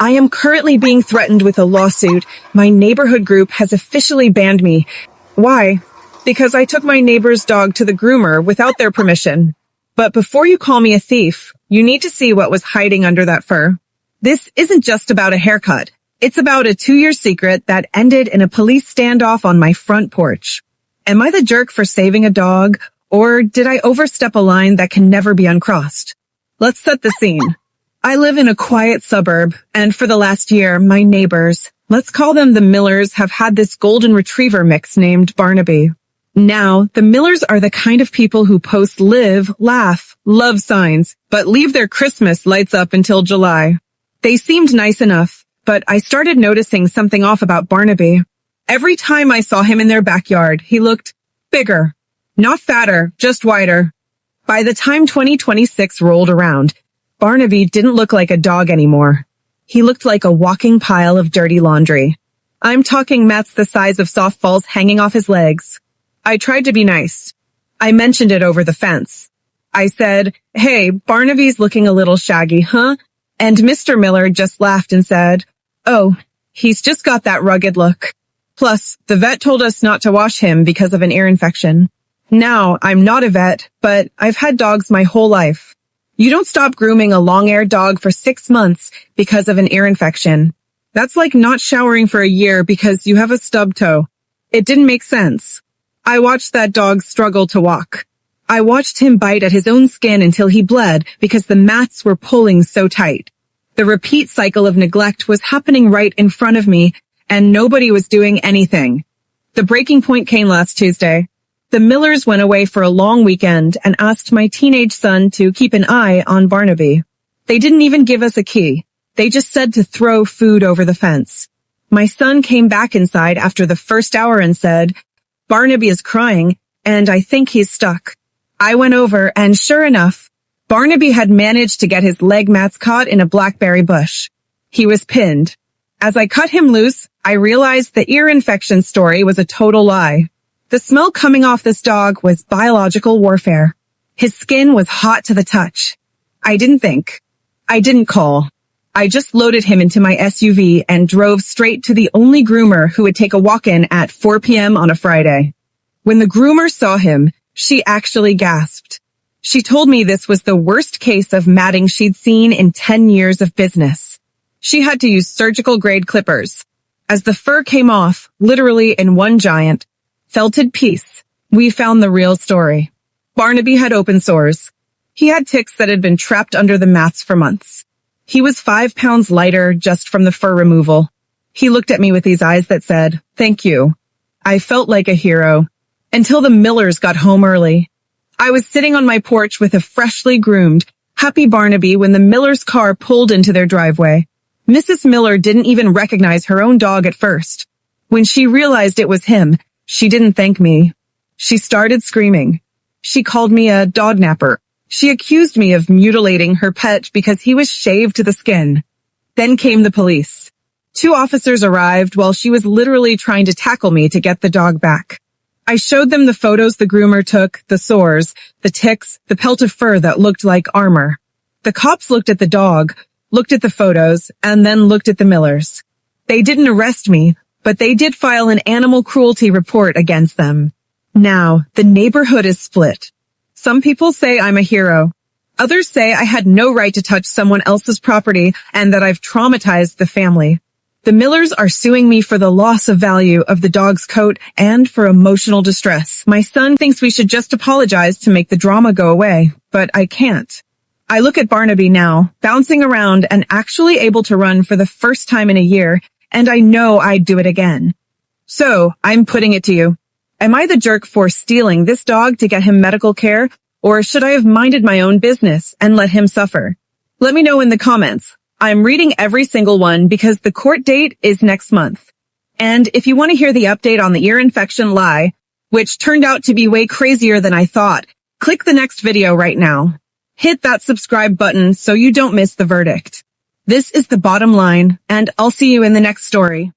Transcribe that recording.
I am currently being threatened with a lawsuit. My neighborhood group has officially banned me. Why? Because I took my neighbor's dog to the groomer without their permission. But before you call me a thief, you need to see what was hiding under that fur. This isn't just about a haircut. It's about a 2-year secret that ended in a police standoff on my front porch. Am I the jerk for saving a dog, or did I overstep a line that can never be uncrossed? Let's set the scene. I live in a quiet suburb, and for the last year, my neighbors, let's call them the Millers, have had this golden retriever mix named Barnaby. Now, the Millers are the kind of people who post live, laugh, love signs, but leave their Christmas lights up until July. They seemed nice enough, but I started noticing something off about Barnaby. Every time I saw him in their backyard, he looked bigger. Not fatter, just wider. By the time 2026 rolled around, Barnaby didn't look like a dog anymore. He looked like a walking pile of dirty laundry. I'm talking mats the size of softballs hanging off his legs. I tried to be nice. I mentioned it over the fence. I said, "Hey, Barnaby's looking a little shaggy, huh?" And Mr. Miller just laughed and said, "Oh, he's just got that rugged look. Plus, the vet told us not to wash him because of an ear infection." Now, I'm not a vet, but I've had dogs my whole life. You don't stop grooming a long-haired dog for 6 months because of an ear infection. That's like not showering for a year because you have a stub toe. It didn't make sense. I watched that dog struggle to walk. I watched him bite at his own skin until he bled because the mats were pulling so tight. The repeat cycle of neglect was happening right in front of me, and nobody was doing anything. The breaking point came last Tuesday. The Millers went away for a long weekend and asked my teenage son to keep an eye on Barnaby. They didn't even give us a key. They just said to throw food over the fence. My son came back inside after the first hour and said, "Barnaby is crying, and I think he's stuck." I went over, and sure enough, Barnaby had managed to get his leg mats caught in a blackberry bush. He was pinned. As I cut him loose, I realized the ear infection story was a total lie. The smell coming off this dog was biological warfare. His skin was hot to the touch. I didn't think. I didn't call. I just loaded him into my SUV and drove straight to the only groomer who would take a walk-in at 4 p.m. on a Friday. When the groomer saw him, she actually gasped. She told me this was the worst case of matting she'd seen in 10 years of business. She had to use surgical-grade clippers. As the fur came off, literally in one giant, felted piece, we found the real story. Barnaby had open sores. He had ticks that had been trapped under the mats for months. He was 5 pounds lighter just from the fur removal. He looked at me with these eyes that said, "Thank you." I felt like a hero. Until the Millers got home early. I was sitting on my porch with a freshly groomed, happy Barnaby when the Millers' car pulled into their driveway. Mrs. Miller didn't even recognize her own dog at first. When she realized it was him, she didn't thank me. She started screaming. She called me a dognapper. She accused me of mutilating her pet because he was shaved to the skin. Then came the police. 2 officers arrived while she was literally trying to tackle me to get the dog back. I showed them the photos the groomer took, the sores, the ticks, the pelt of fur that looked like armor. The cops looked at the dog, looked at the photos, and then looked at the Millers. They didn't arrest me, but they did file an animal cruelty report against them. Now, the neighborhood is split. Some people say I'm a hero. Others say I had no right to touch someone else's property and that I've traumatized the family. The Millers are suing me for the loss of value of the dog's coat and for emotional distress. My son thinks we should just apologize to make the drama go away, but I can't. I look at Barnaby now, bouncing around and actually able to run for the first time in a year, and I know I'd do it again. So, I'm putting it to you. Am I the jerk for stealing this dog to get him medical care, or should I have minded my own business and let him suffer? Let me know in the comments. I'm reading every single one because the court date is next month. And if you want to hear the update on the ear infection lie, which turned out to be way crazier than I thought, click the next video right now. Hit that subscribe button so you don't miss the verdict. This is the bottom line, and I'll see you in the next story.